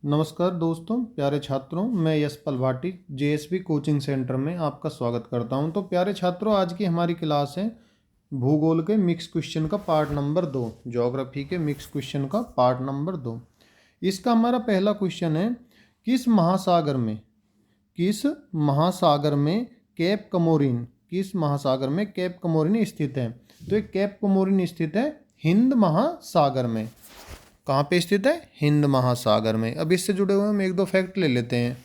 नमस्कार दोस्तों, प्यारे छात्रों। मैं Yashpal Bhati JSB coaching centre में आपका स्वागत करता हूं। तो प्यारे छात्रों, आज की हमारी क्लास है भूगोल के मिक्स क्वेश्चन का पार्ट नंबर 2, ज्योग्राफी के मिक्स क्वेश्चन का पार्ट नंबर 2। इसका हमारा पहला क्वेश्चन है, किस महासागर में किस महासागर में केप कमोरिन किस महासागर में केप कमोरिन स्थित है? तो ये केप कमोरिन स्थित है हिंद महासागर में। कहाँ पे स्थित है? हिंद महासागर में। अब इससे जुड़े हुए हम एक दो फैक्ट ले लेते हैं।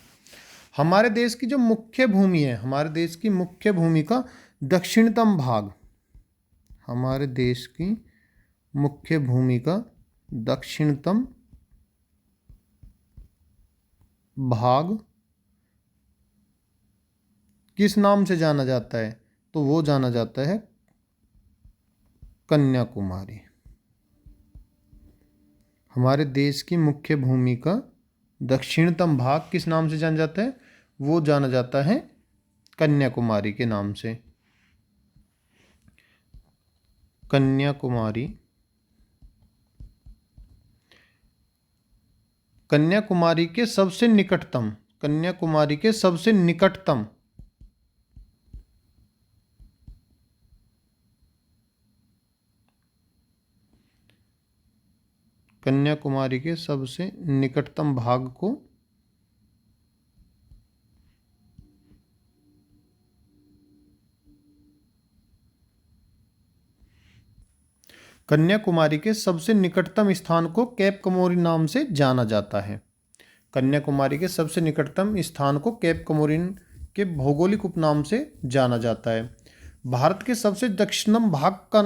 हमारे देश की जो मुख्य भूमि है, हमारे देश की मुख्य भूमि का दक्षिणतम भाग, हमारे देश की मुख्य भूमि का दक्षिणतम भाग किस नाम से जाना जाता है? तो वो जाना जाता है कन्याकुमारी। हमारे देश की मुख्य भूमि का दक्षिणतम भाग किस नाम से जाना जाता है? वो जाना जाता है कन्याकुमारी के नाम से। कन्याकुमारी कन्याकुमारी के सबसे निकटतम कन्याकुमारी के सबसे निकटतम कन्याकुमारी के सबसे निकटतम भाग को कन्याकुमारी के सबसे निकटतम स्थान को केप कमोरिन नाम से जाना जाता है। कन्याकुमारी के सबसे निकटतम स्थान को केप कमोरिन के भौगोलिक उपनाम से जाना जाता है। भारत के सबसे दक्षिणतम भाग का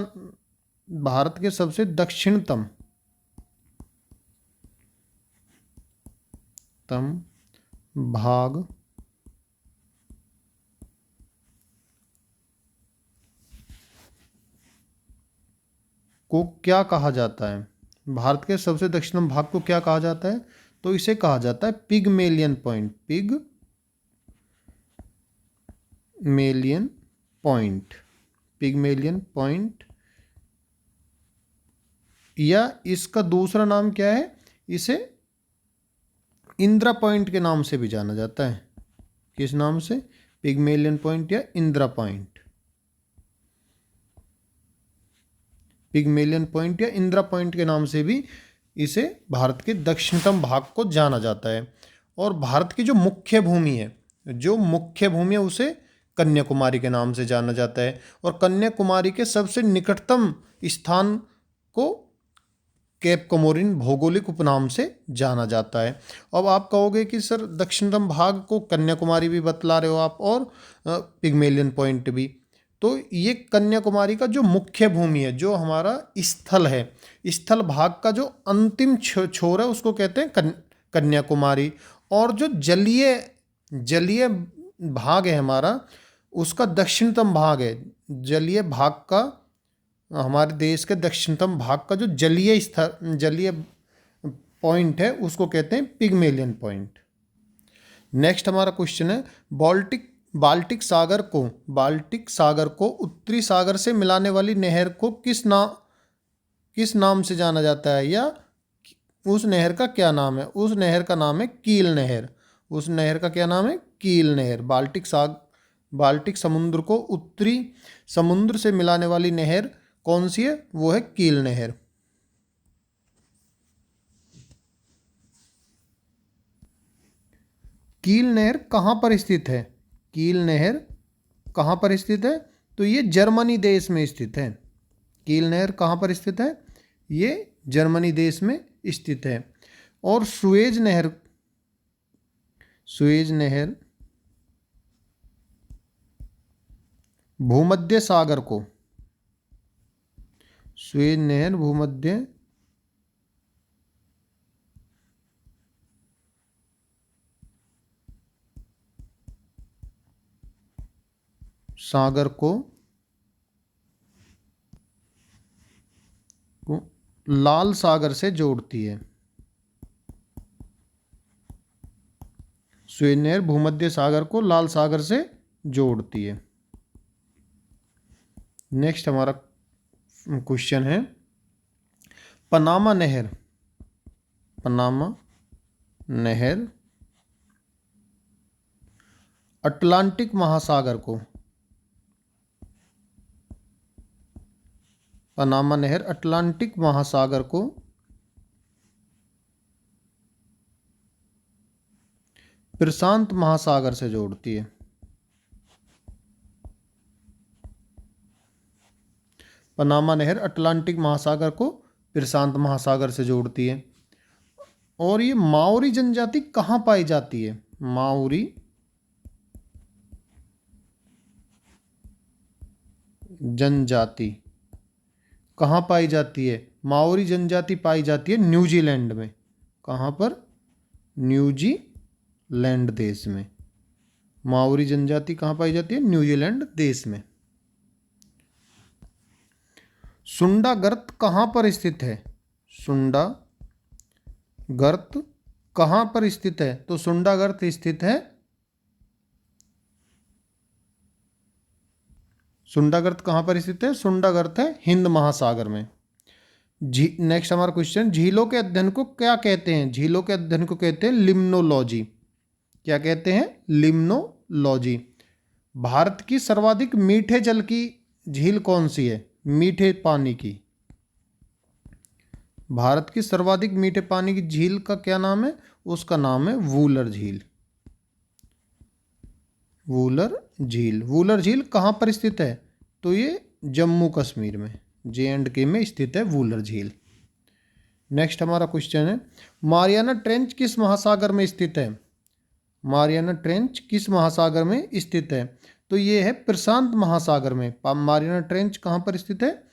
भारत के सबसे दक्षिणतम भाग को क्या कहा जाता है? भारत के सबसे दक्षिणतम भाग को क्या कहा जाता है? तो इसे कहा जाता है पिगमेलियन पॉइंट। पिगमेलियन पॉइंट, या इसका दूसरा नाम क्या है? इसे इंदिरा पॉइंट के नाम से भी जाना जाता है। किस नाम से? पिगमेलियन पॉइंट या इंदिरा पॉइंट। पिगमेलियन पॉइंट या इंदिरा पॉइंट के नाम से भी इसे भारत के दक्षिणतम भाग को जाना जाता है। और भारत की जो मुख्य भूमि है उसे कन्याकुमारी के नाम से जाना जाता है। और कन्याकुमारी के सबसे निकटतम स्थान को केप कमोरिन भौगोलिक उपनाम से जाना जाता है। अब आप कहोगे कि सर दक्षिणतम भाग को कन्याकुमारी भी बतला रहे हो आप, और पिगमेलियन पॉइंट भी। तो ये कन्याकुमारी का जो मुख्य भूमि है, जो हमारा स्थल है, स्थल भाग का जो अंतिम छोर है उसको कहते हैं कन्याकुमारी। और जो जलीय जलीय भाग है हमारा, उसका दक्षिणतम भाग है। जलीय भाग का, हमारे देश के दक्षिणतम भाग का जो जलीय पॉइंट है उसको कहते हैं पिगमेलियन पॉइंट। नेक्स्ट हमारा क्वेश्चन है, बाल्टिक सागर को उत्तरी सागर से मिलाने वाली नहर को किस नाम से जाना जाता है, या उस नहर का क्या नाम है? उस नहर का नाम है कील नहर। उस नहर का क्या नाम है? कील नहर। बाल्टिक समुद्र को उत्तरी समुद्र से मिलाने वाली नहर कौन सी है? वो है कील नहर। कील नहर कहाँ पर स्थित है? कील नहर कहाँ पर स्थित है? तो ये जर्मनी देश में स्थित है। कील नहर कहाँ पर स्थित है? ये जर्मनी देश में स्थित है। और सुएज नहर भूमध्य सागर को सुएज नहर भूमध्य सागर को लाल सागर से जोड़ती है। सुएज नहर भूमध्य सागर को लाल सागर से जोड़ती है। नेक्स्ट हमारा क्वेश्चन है, पनामा नहर अटलांटिक महासागर को, पनामा नहर अटलांटिक महासागर को प्रशांत महासागर से जोड़ती है। पनामा नहर अटलांटिक महासागर को प्रशांत महासागर से जोड़ती है। और ये माओरी जनजाति कहाँ पाई जाती है? माओरी जनजाति कहाँ पाई जाती है? माओरी जनजाति पाई जाती है न्यूजीलैंड में। कहाँ पर? न्यूजीलैंड देश में। माओरी जनजाति कहाँ पाई जाती है? न्यूजीलैंड देश में। सुंडा गर्त कहाँ पर स्थित है? सुंडा गर्त कहाँ पर स्थित है? तो सुंडा गर्त स्थित है, सुंडा गर्त कहाँ पर स्थित है? सुंडा गर्त है हिंद महासागर में। नेक्स्ट हमारा क्वेश्चन, झीलों के अध्ययन को क्या कहते हैं? झीलों के अध्ययन को कहते हैं लिम्नोलॉजी। क्या कहते हैं? लिम्नोलॉजी। भारत की सर्वाधिक मीठे जल की झील कौन सी है? मीठे पानी की। भारत की सर्वाधिक मीठे पानी की झील का क्या नाम है? उसका नाम है वूलर झील। वूलर झील। वूलर झील कहाँ पर स्थित है? तो ये जम्मू कश्मीर में, JNK में स्थित है वूलर झील। नेक्स्ट हमारा क्वेश्चन है, मारियाना ट्रेंच किस महासागर में स्थित है? मारियाना ट्रेंच किस महासागर में स्थित है? तो ये है प्रशांत महासागर में। मारियाना ट्रेंच कहाँ पर स्थित है?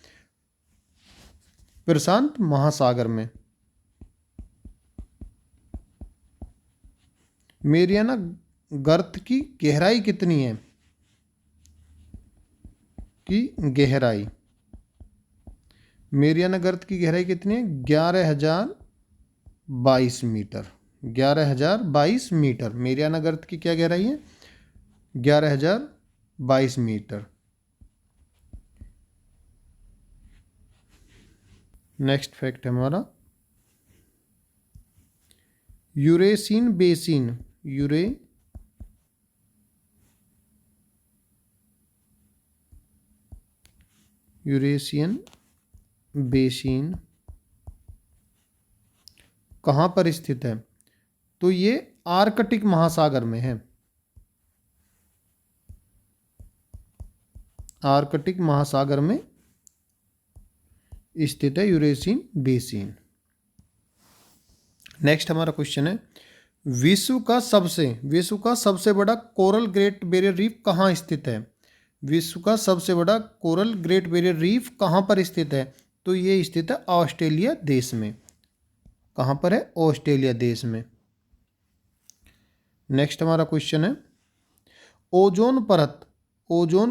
प्रशांत महासागर में। मारियाना गर्त की गहराई कितनी है? की गहराई, मारियाना गर्त की गहराई कितनी है? 11,022 मीटर। 11,022 मीटर मारियाना गर्त की क्या गहराई है? 11,022 मीटर। नेक्स्ट फैक्ट है हमारा, यूरेशियन बेसिन, यूरेशियन बेसिन कहाँ पर स्थित है? तो ये आर्कटिक महासागर में है। आर्कटिक महासागर में स्थित है यूरेशियन बेसिन। नेक्स्ट हमारा क्वेश्चन है, विश्व का सबसे बड़ा कोरल ग्रेट बैरियर रीफ कहाँ स्थित है? विश्व का सबसे बड़ा कोरल ग्रेट बैरियर रीफ कहाँ पर स्थित है? तो ये स्थित है ऑस्ट्रेलिया देश में। कहाँ पर है? ऑस्ट्रेलिया देश में। नेक्स्ट हमारा क्वेश्चन है, ओजोन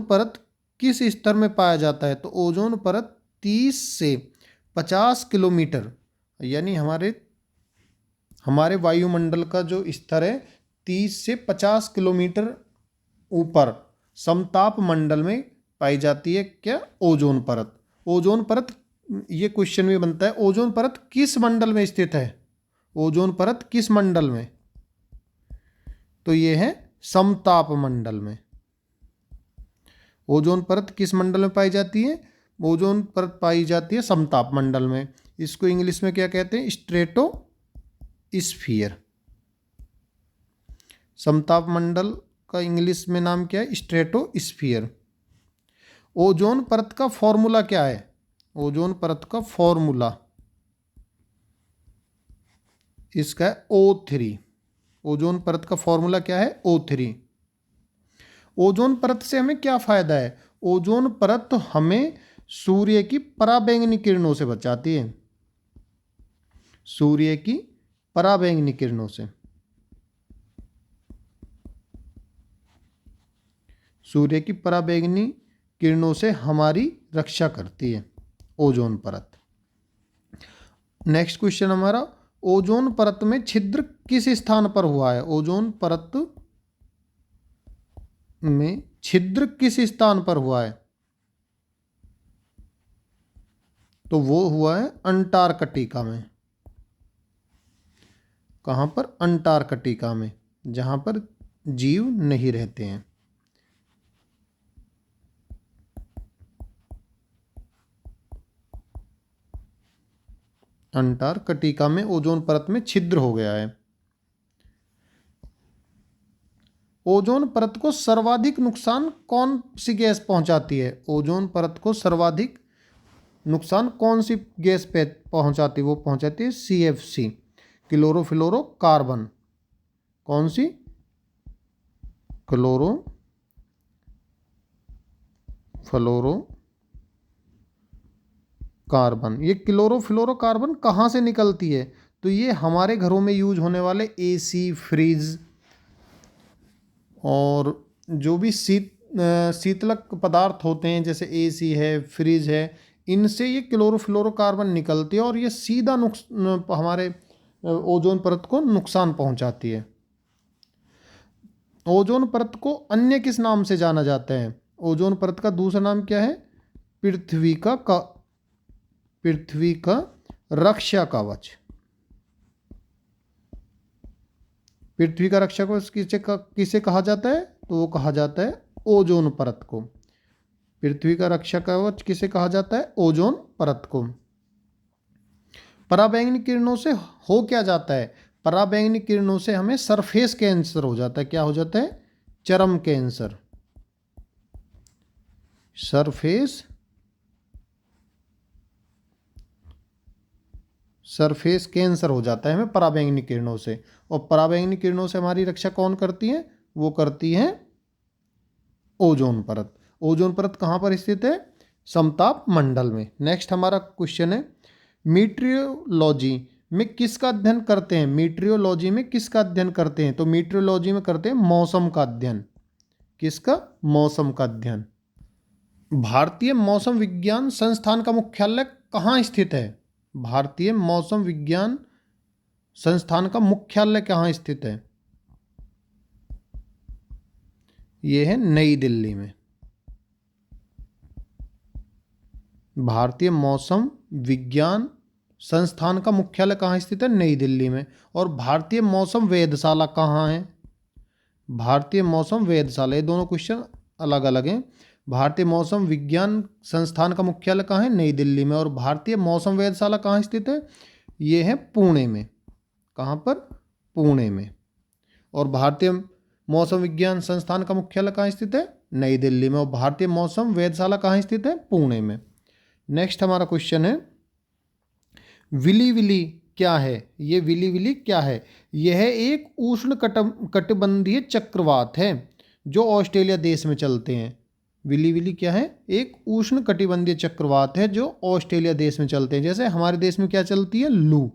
परत किस स्तर में पाया जाता है? तो ओजोन परत 30 से 50 किलोमीटर, यानी हमारे वायुमंडल का जो स्तर है 30 से 50 किलोमीटर ऊपर समताप मंडल में पाई जाती है। क्या? ओजोन परत। ओजोन परत, ये क्वेश्चन भी बनता है, ओजोन परत किस मंडल में स्थित है? ओजोन परत किस मंडल में? तो ये है समताप मंडल में। ओजोन परत किस मंडल में पाई जाती है? ओजोन परत पाई जाती है समताप मंडल में। इसको इंग्लिश में क्या कहते हैं? स्ट्रेटोस्फीयर। समताप मंडल का इंग्लिश में नाम क्या है? स्ट्रेटोस्फीयर। ओजोन परत का फॉर्मूला क्या है? ओजोन परत का फॉर्मूला इसका है O3। ओजोन परत का फॉर्मूला क्या है? O3। ओजोन परत से हमें क्या फायदा है? ओजोन परत हमें सूर्य की पराबैंगनी किरणों से बचाती है। सूर्य की पराबैंगनी किरणों से, सूर्य की पराबैंगनी किरणों से हमारी रक्षा करती है ओजोन परत। नेक्स्ट क्वेश्चन हमारा, ओजोन परत में छिद्र किस स्थान पर हुआ है? ओजोन परत में छिद्र किस स्थान पर हुआ है? तो वो हुआ है अंटार्कटिका में। कहाँ पर? अंटार्कटिका में, जहाँ पर जीव नहीं रहते हैं। अंटार्कटिका में ओजोन परत में छिद्र हो गया है। ओजोन परत को सर्वाधिक नुकसान कौन सी गैस पहुंचाती है? ओजोन परत को सर्वाधिक नुकसान कौन सी गैस पे पहुंचाती है? वो पहुंचाती है CFC, क्लोरोफ्लोरोकार्बन। कौन सी? Chloro fluoro carbon. ये क्लोरोफ्लोरोकार्बन कहाँ से निकलती है? तो ये हमारे घरों में यूज होने वाले AC, फ्रिज और जो भी शीतलक पदार्थ होते हैं, जैसे AC है, फ्रिज है, इनसे ये क्लोरोफ्लोरोकार्बन निकलती है और ये सीधा हमारे ओजोन परत को नुकसान पहुंचाती है। ओजोन परत को अन्य किस नाम से जाना जाता है? ओजोन परत का दूसरा नाम क्या है? पृथ्वी का रक्षा कवच। पृथ्वी का रक्षा कवच किसे कहा जाता है? तो वो कहा जाता है ओजोन परत को। पृथ्वी का रक्षा कवच किसे कहा जाता है? ओजोन परत को। पराबैंगनी किरणों से हो क्या जाता है? पराबैंगनी किरणों से हमें सरफेस कैंसर हो जाता है। क्या हो जाता है? चर्म कैंसर। सरफेस कैंसर हो जाता है हमें पराबैंगनी किरणों से। और पराबैंगनी किरणों से हमारी रक्षा कौन करती है? वो करती है ओजोन परत। ओजोन परत कहाँ पर स्थित है? समताप मंडल में। नेक्स्ट हमारा क्वेश्चन है, मीटियोलॉजी में किसका अध्ययन करते हैं? मीटियोलॉजी में किसका अध्ययन करते हैं? तो मीटियोलॉजी में करते हैं मौसम का अध्ययन। किसका? मौसम का अध्ययन। भारतीय मौसम विज्ञान संस्थान का मुख्यालय कहाँ स्थित है? भारतीय मौसम विज्ञान संस्थान का मुख्यालय कहाँ स्थित है? यह है नई दिल्ली में। भारतीय मौसम विज्ञान संस्थान का मुख्यालय कहाँ स्थित है? नई दिल्ली में। और भारतीय मौसम वेधशाला कहाँ है? भारतीय मौसम वेधशाला। ये दोनों क्वेश्चन अलग अलग हैं। भारतीय मौसम विज्ञान संस्थान का मुख्यालय कहाँ है? नई दिल्ली में। और भारतीय मौसम वेधशाला कहाँ स्थित है? ये है पुणे में। कहाँ पर? पुणे में। और भारतीय मौसम विज्ञान संस्थान का मुख्यालय कहाँ स्थित है? नई दिल्ली में। और भारतीय मौसम वेधशाला कहाँ स्थित है? पुणे में। नेक्स्ट हमारा क्वेश्चन है, विली विली क्या है? ये विली विली क्या है? यह एक उष्ण कटिबंधीय चक्रवात है जो ऑस्ट्रेलिया देश में चलते हैं। विली विली क्या है? एक उष्ण कटिबंधीय चक्रवात है जो ऑस्ट्रेलिया देश में चलते हैं। जैसे हमारे देश में क्या चलती है? लू।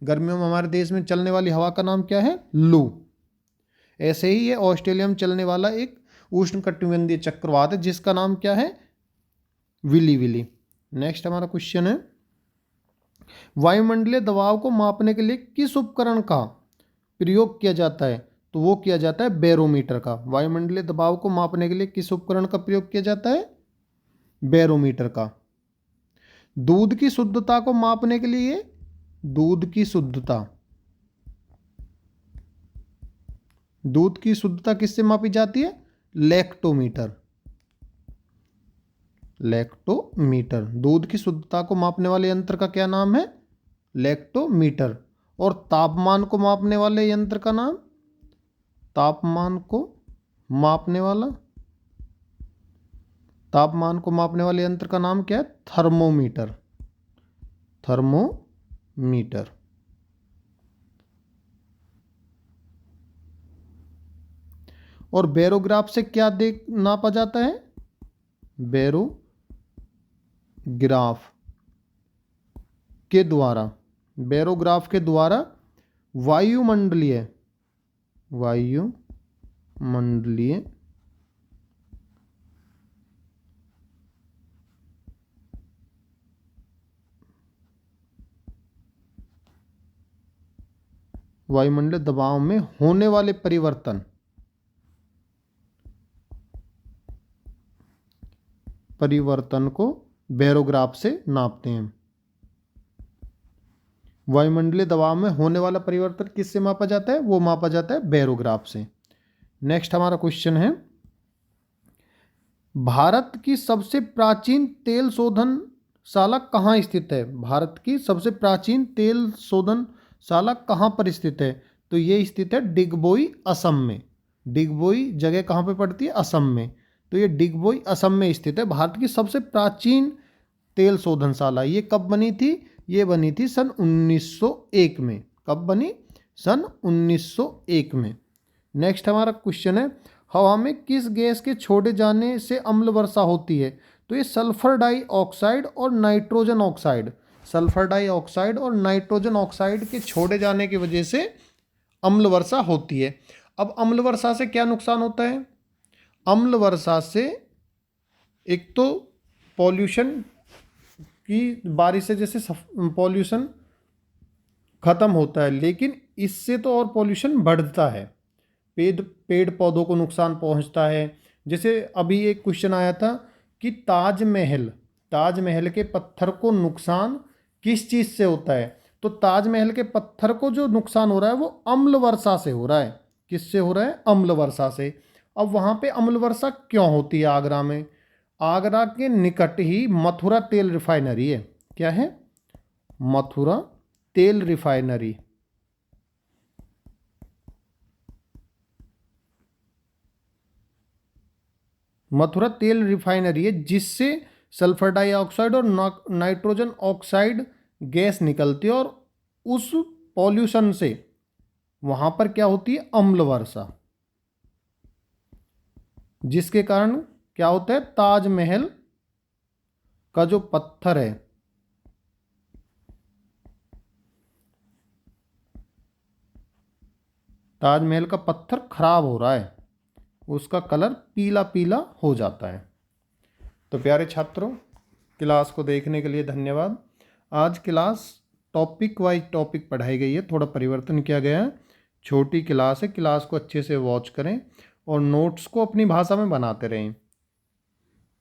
गर्मियों में हमारे देश में चलने वाली हवा का नाम क्या है? लू। ऐसे ही ये ऑस्ट्रेलिया में चलने वाला एक उष्ण कटिबंधीय चक्रवात है जिसका नाम क्या है? Willy willy. नेक्स्ट हमारा क्वेश्चन है, वायुमंडलीय दबाव को मापने के लिए किस उपकरण का प्रयोग किया जाता है? तो वो किया जाता है बैरोमीटर का। वायुमंडलीय दबाव को मापने के लिए किस उपकरण का प्रयोग किया जाता है? बैरोमीटर का। दूध की शुद्धता को मापने के लिए, दूध की शुद्धता किससे मापी जाती है? लैक्टोमीटर। लैक्टोमीटर। दूध की शुद्धता को मापने वाले यंत्र का क्या नाम है? लैक्टोमीटर। और तापमान को मापने वाले यंत्र का नाम? तापमान को मापने वाले यंत्र का नाम क्या है? थर्मोमीटर। थर्मोमीटर। और बैरोग्राफ से क्या नापा जाता है? बैरोग्राफ के द्वारा वायुमंडलीय दबाव में होने वाले परिवर्तन को बैरोग्राफ से नापते हैं। वायुमंडलीय दबाव में होने वाला परिवर्तन किससे मापा जाता है? वो मापा जाता है बैरोग्राफ से। नेक्स्ट हमारा क्वेश्चन है, भारत की सबसे प्राचीन तेल शोधनशाला कहाँ स्थित है? भारत की सबसे प्राचीन तेल शोधनशाला कहाँ पर स्थित है? तो ये स्थित है डिगबोई, असम में। डिगबोई जगह कहाँ पे पड़ती है? असम में। तो ये डिगबोई असम में स्थित है भारत की सबसे प्राचीन तेल शोधनशाला। ये कब बनी थी? ये बनी थी सन 1901 में। कब बनी? सन 1901 में। नेक्स्ट हमारा क्वेश्चन है, हवा में किस गैस के छोड़े जाने से अम्ल वर्षा होती है? तो ये सल्फर डाइऑक्साइड और नाइट्रोजन ऑक्साइड, सल्फर डाइऑक्साइड और नाइट्रोजन ऑक्साइड के छोड़े जाने की वजह से अम्ल वर्षा होती है। अब अम्ल वर्षा से क्या नुकसान होता है? अम्ल वर्षा से एक तो पॉल्यूशन की बारिश से जैसे पॉल्यूशन खत्म होता है, लेकिन इससे तो और पॉल्यूशन बढ़ता है। पेड़ पौधों को नुकसान पहुंचता है। जैसे अभी एक क्वेश्चन आया था कि ताजमहल के पत्थर को नुकसान किस चीज़ से होता है? तो ताजमहल के पत्थर को जो नुकसान हो रहा है वो अम्ल वर्षा से हो रहा है। किससे हो रहा है? अम्ल वर्षा से। अब वहाँ पे अम्ल वर्षा क्यों होती है? आगरा में, आगरा के निकट ही मथुरा तेल रिफाइनरी है। क्या है? मथुरा तेल रिफाइनरी। मथुरा तेल रिफाइनरी है जिससे सल्फर डाइऑक्साइड और नाइट्रोजन ऑक्साइड गैस निकलती है, और उस पॉल्यूशन से वहां पर क्या होती है? अम्ल वर्षा, जिसके कारण क्या होता है? ताजमहल का जो पत्थर है, ताजमहल का पत्थर खराब हो रहा है, उसका कलर पीला पीला हो जाता है। तो प्यारे छात्रों, क्लास को देखने के लिए धन्यवाद। आज क्लास टॉपिक वाइज टॉपिक पढ़ाई गई है, थोड़ा परिवर्तन किया गया है। छोटी क्लास है, क्लास को अच्छे से वॉच करें और नोट्स को अपनी भाषा में बनाते रहें।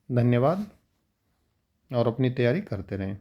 धन्यवाद, और अपनी तैयारी करते रहें।